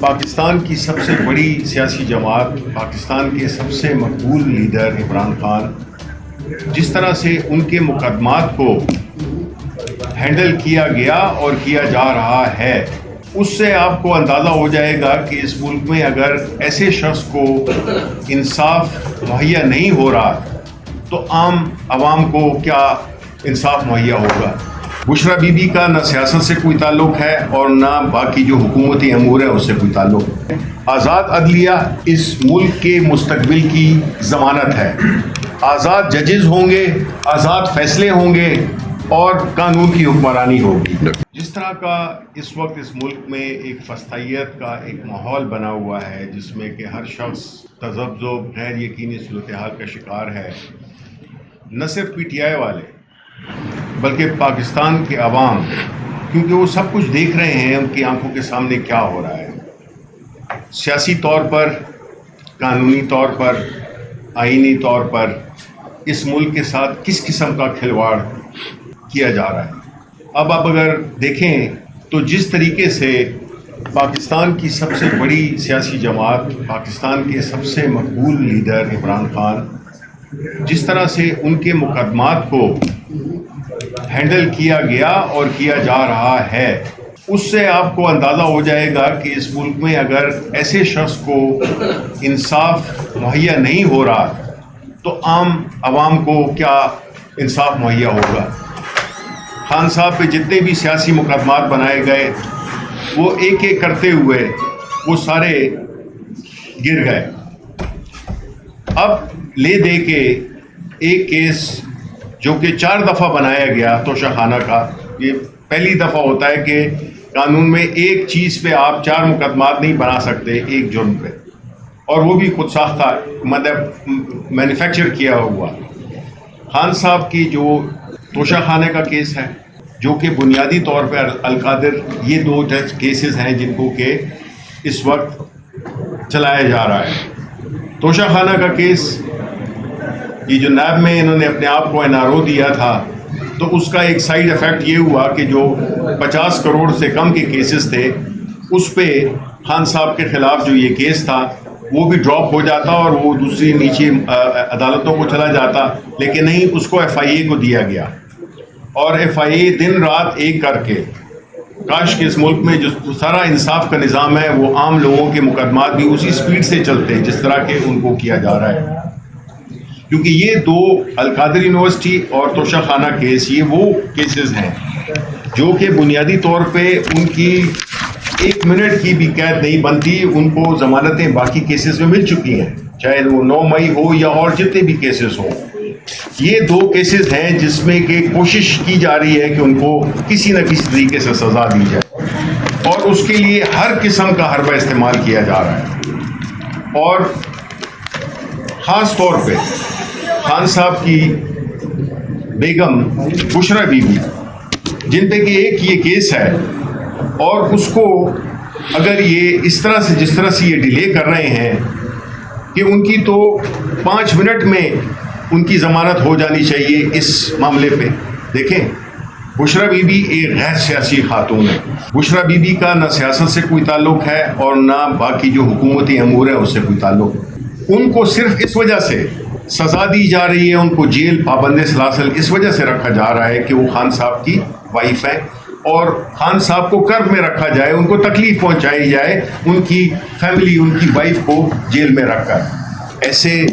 پاکستان کی سب سے بڑی سیاسی جماعت، پاکستان کے سب سے مقبول لیڈر عمران خان جس طرح سے ان کے مقدمات کو ہینڈل کیا گیا اور کیا جا رہا ہے، اس سے آپ کو اندازہ ہو جائے گا کہ اس ملک میں اگر ایسے شخص کو انصاف مہیا نہیں ہو رہا تو عام عوام کو کیا انصاف مہیا ہوگا۔ بشرا بی بی کا نہ سیاست سے کوئی تعلق ہے اور نہ باقی جو حکومتی امور ہے اس سے کوئی تعلق ہے۔ آزاد عدلیہ اس ملک کے مستقبل کی ضمانت ہے۔ آزاد ججز ہوں گے، آزاد فیصلے ہوں گے اور قانون کی حکمرانی ہوگی۔ جس طرح کا اس وقت اس ملک میں ایک فسطائیت کا ایک ماحول بنا ہوا ہے جس میں کہ ہر شخص تذبذب، غیر یقینی صورتحال کا شکار ہے، نہ صرف پی ٹی آئی والے بلکہ پاکستان کے عوام، کیونکہ وہ سب کچھ دیکھ رہے ہیں، ان کی آنکھوں کے سامنے کیا ہو رہا ہے، سیاسی طور پر، قانونی طور پر، آئینی طور پر اس ملک کے ساتھ کس قسم کا کھلواڑ کیا جا رہا ہے۔ اب آپ اگر دیکھیں تو جس طریقے سے پاکستان کی سب سے بڑی سیاسی جماعت، پاکستان کے سب سے مقبول لیڈر عمران خان جس طرح سے ان کے مقدمات کو ہینڈل کیا گیا اور کیا جا رہا ہے، اس سے آپ کو اندازہ ہو جائے گا کہ اس ملک میں اگر ایسے شخص کو انصاف مہیا نہیں ہو رہا تو عام عوام کو کیا انصاف مہیا ہوگا۔ خان صاحب پہ جتنے بھی سیاسی مقدمات بنائے گئے وہ ایک ایک کرتے ہوئے وہ سارے گر گئے۔ اب لے دے کے ایک کیس جو کہ 4 دفعہ بنایا گیا توشہ خانہ کا، یہ پہلی دفعہ ہوتا ہے کہ قانون میں ایک چیز پہ آپ 4 مقدمات نہیں بنا سکتے ایک جرم پہ، اور وہ بھی خود ساختہ، مطلب مینوفیکچر کیا ہوا۔ خان صاحب کی جو توشہ خانے کا کیس ہے جو کہ بنیادی طور پہ القادر، یہ 2 کیسز ہیں جن کو کہ اس وقت چلایا جا رہا ہے۔ توشہ خانہ کا کیس، یہ جو نیب میں انہوں نے اپنے آپ کو این آر او دیا تھا، تو اس کا ایک سائیڈ ایفیکٹ یہ ہوا کہ جو 50 کروڑ سے کم کے کیسز تھے اس پہ خان صاحب کے خلاف جو یہ کیس تھا وہ بھی ڈراپ ہو جاتا اور وہ دوسری نیچے عدالتوں کو چلا جاتا، لیکن نہیں، اس کو ایف آئی اے کو دیا گیا، اور ایف آئی اے دن رات ایک کر کے، کاش کہ اس ملک میں جو سارا انصاف کا نظام ہے وہ عام لوگوں کے مقدمات بھی اسی سپیڈ سے چلتے جس طرح کے ان کو کیا جا رہا ہے، کیونکہ یہ 2 القادر یونیورسٹی اور توشہ خانہ کیس یہ وہ کیسز ہیں جو کہ بنیادی طور پہ ان کی 1 منٹ کی بھی قید نہیں بنتی، ان کو ضمانتیں باقی کیسز میں مل چکی ہیں، چاہے وہ 9 مئی ہو یا اور جتنے بھی کیسز ہوں۔ یہ 2 کیسز ہیں جس میں کہ کوشش کی جا رہی ہے کہ ان کو کسی نہ کسی طریقے سے سزا دی جائے، اور اس کے لیے ہر قسم کا حربہ استعمال کیا جا رہا ہے، اور خاص طور پہ خان صاحب کی بیگم بشرا بی بی جن پہ کہ ایک یہ کیس ہے، اور اس کو اگر یہ اس طرح سے جس طرح سے یہ ڈیلے کر رہے ہیں کہ ان کی تو 5 منٹ میں ان کی ضمانت ہو جانی چاہیے اس معاملے پہ۔ دیکھیں، بشرا بی بی ایک غیر سیاسی خاتون ہے۔ بشرا بی بی کا نہ سیاست سے کوئی تعلق ہے اور نہ باقی جو حکومتی امور ہے اس سے کوئی تعلق ہے۔ ان کو صرف اس وجہ سے سزا دی جا رہی ہے، ان کو جیل پابند سلاسل اس وجہ سے رکھا جا رہا ہے کہ وہ خان صاحب کی وائف ہیں، اور خان صاحب کو کرب میں رکھا جائے، ان کو تکلیف پہنچائی جائے، ان کی فیملی، ان کی وائف کو جیل میں رکھ کر۔ ایسے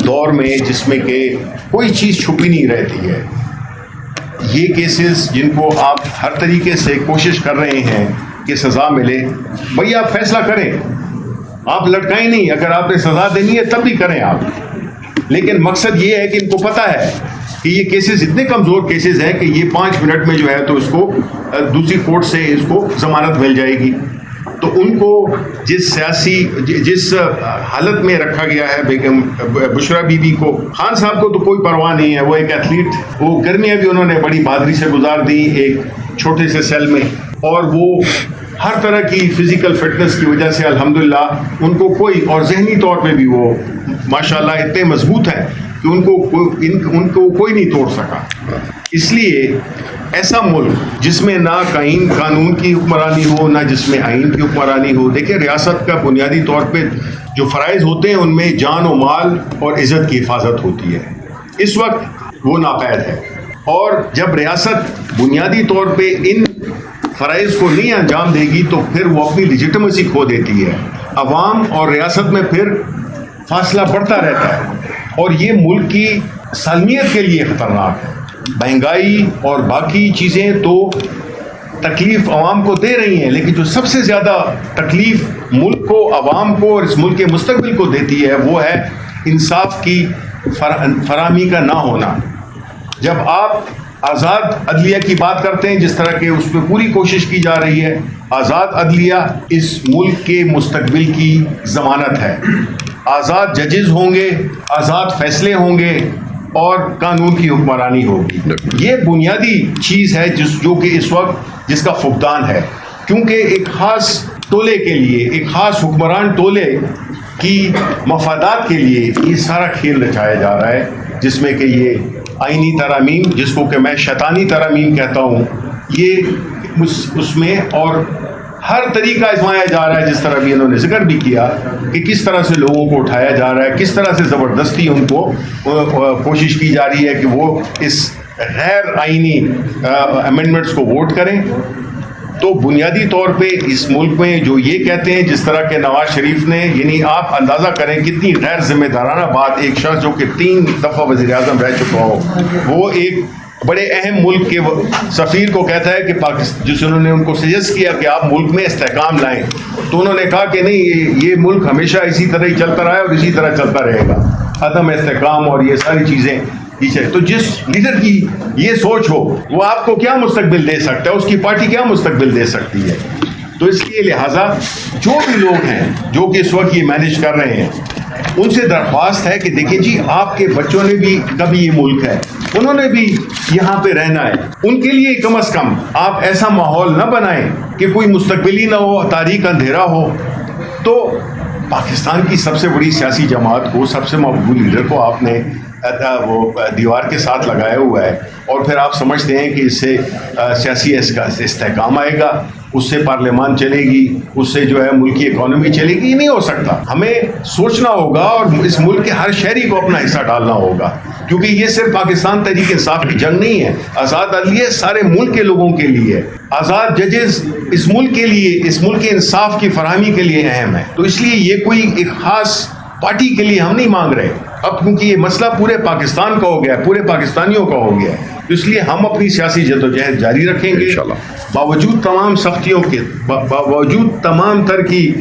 دور میں جس میں کہ کوئی چیز چھپی نہیں رہتی ہے، یہ کیسز جن کو آپ ہر طریقے سے کوشش کر رہے ہیں کہ سزا ملے، بھئی آپ فیصلہ کریں، آپ لٹکائیں نہیں، اگر آپ نے سزا دینی ہے تب بھی کریں آپ، لیکن مقصد یہ ہے کہ ان کو پتہ ہے کہ یہ کیسز اتنے کمزور کیسز ہیں کہ یہ 5 منٹ میں جو ہے تو اس کو دوسری کورٹ سے اس کو ضمانت مل جائے گی۔ تو ان کو جس حالت میں رکھا گیا ہے بیگم بشرا بی بی کو، خان صاحب کو تو کوئی پرواہ نہیں ہے، وہ ایک ایتھلیٹ، وہ گرمیاں بھی انہوں نے بڑی بہادری سے گزار دی ایک چھوٹے سے سیل میں، اور وہ ہر طرح کی فزیکل فٹنس کی وجہ سے الحمدللہ ان کو کوئی، اور ذہنی طور پہ بھی وہ ماشاءاللہ اتنے مضبوط ہیں کہ ان کو کوئی نہیں توڑ سکا. اس لیے ایسا ملک جس میں نہ قانون کی حکمرانی ہو، نہ جس میں آئین کی حکمرانی ہو. دیکھیں ریاست کا بنیادی طور پہ جو فرائض ہوتے ہیں ان میں جان و مال اور عزت کی حفاظت ہوتی ہے. اس وقت وہ ناقید ہے، اور جب ریاست بنیادی طور پہ ان فرائض کو نہیں انجام دے گی تو پھر وہ اپنی لیجیٹمیسی کھو دیتی ہے. عوام اور ریاست میں پھر فاصلہ بڑھتا رہتا ہے، اور یہ ملک کی سالمیت کے لیے خطرناک ہے. مہنگائی اور باقی چیزیں تو تکلیف عوام کو دے رہی ہیں، لیکن جو سب سے زیادہ تکلیف ملک کو، عوام کو اور اس ملک کے مستقبل کو دیتی ہے وہ ہے انصاف کی فراہمی کا نہ ہونا. جب آپ آزاد عدلیہ کی بات کرتے ہیں، جس طرح کہ اس پہ پوری کوشش کی جا رہی ہے، آزاد عدلیہ اس ملک کے مستقبل کی ضمانت ہے. آزاد ججز ہوں گے، آزاد فیصلے ہوں گے، اور قانون کی حکمرانی ہوگی. یہ بنیادی چیز ہے جو کہ اس وقت جس کا فقدان ہے، کیونکہ ایک خاص ٹولے کے لیے، ایک خاص حکمران ٹولے کی مفادات کے لیے یہ سارا کھیل رچایا جا رہا ہے، جس میں کہ یہ آئینی ترامیم، جس کو کہ میں شیطانی ترامیم کہتا ہوں، یہ اس میں اور ہر طریقہ آزمایا جا رہا ہے. جس طرح بھی انہوں نے ذکر بھی کیا کہ کس طرح سے لوگوں کو اٹھایا جا رہا ہے، کس طرح سے زبردستی ان کو کوشش کی جا رہی ہے کہ وہ اس غیر آئینی امینڈمنٹس کو ووٹ کریں. تو بنیادی طور پہ اس ملک میں جو یہ کہتے ہیں، جس طرح کہ نواز شریف نے، یعنی آپ اندازہ کریں کتنی غیر ذمہ دارانہ بات، ایک شخص جو کہ 3 دفعہ وزیر اعظم رہ چکا ہو، وہ ایک بڑے اہم ملک کے سفیر کو کہتا ہے کہ جس انہوں نے ان کو سجیسٹ کیا کہ آپ ملک میں استحکام لائیں، تو انہوں نے کہا کہ نہیں، یہ ملک ہمیشہ اسی طرح ہی چلتا رہا ہے اور اسی طرح چلتا رہے گا. عدم استحکام اور یہ ساری چیزیں پیچھے. تو جس لیڈر کی یہ سوچ ہو وہ آپ کو کیا مستقبل دے سکتا ہے، اس کی پارٹی کیا مستقبل دے سکتی ہے. تو اس لیے لہٰذا جو بھی لوگ ہیں جو کہ اس وقت یہ مینیج کر رہے ہیں، ان سے درخواست ہے کہ دیکھیں جی، آپ کے بچوں نے بھی کبھی یہ ملک ہے، انہوں نے بھی یہاں پہ رہنا ہے. ان کے لیے کم از کم آپ ایسا ماحول نہ بنائیں کہ کوئی مستقبلی نہ ہو، تاریخ اندھیرا ہو. تو پاکستان کی سب سے بڑی سیاسی جماعت کو، سب سے مقبول لیڈر کو آپ نے وہ دیوار کے ساتھ لگایا ہوا ہے، اور پھر آپ سمجھتے ہیں کہ اس سے سیاسی استحکام آئے گا، اس سے پارلیمان چلے گی، اس سے جو ہے ملک کی اکانومی چلے گی. یہ نہیں ہو سکتا. ہمیں سوچنا ہوگا اور اس ملک کے ہر شہری کو اپنا حصہ ڈالنا ہوگا، کیونکہ یہ صرف پاکستان تحریک انصاف کی جنگ نہیں ہے. آزاد عدلیہ سارے ملک کے لوگوں کے لیے، آزاد ججز اس ملک کے لیے، اس ملک کے انصاف کی فراہمی کے لیے اہم ہے. تو اس لیے یہ کوئی ایک خاص پارٹی کے لیے ہم نہیں مانگ رہے اب، کیونکہ یہ مسئلہ پورے پاکستان کا ہو گیا ہے، پورے پاکستانیوں کا ہو گیا ہے. اس لیے ہم اپنی سیاسی جدوجہد جاری رکھیں گے، باوجود تمام سختیوں کے، باوجود تمام تر کی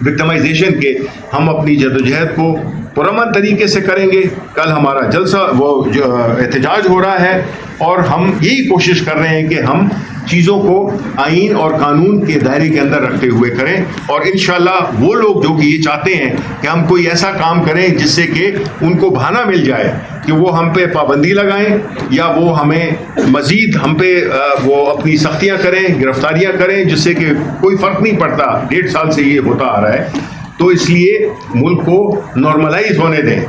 وکٹمائزیشن کے. ہم اپنی جدوجہد کو پرامن طریقے سے کریں گے. کل ہمارا جلسہ احتجاج ہو رہا ہے، اور ہم یہی کوشش کر رہے ہیں کہ ہم چیزوں کو آئین اور قانون کے دائرے کے اندر رکھتے ہوئے کریں. اور انشاءاللہ وہ لوگ جو کہ یہ چاہتے ہیں کہ ہم کوئی ایسا کام کریں جس سے کہ ان کو بہانہ مل جائے کہ وہ ہم پہ پابندی لگائیں، یا وہ ہمیں مزید ہم پہ وہ اپنی سختیاں کریں، گرفتاریاں کریں، جس سے کہ کوئی فرق نہیں پڑتا. 1.5 سال سے یہ ہوتا آ رہا ہے. تو اس لیے ملک کو نارملائز ہونے دیں.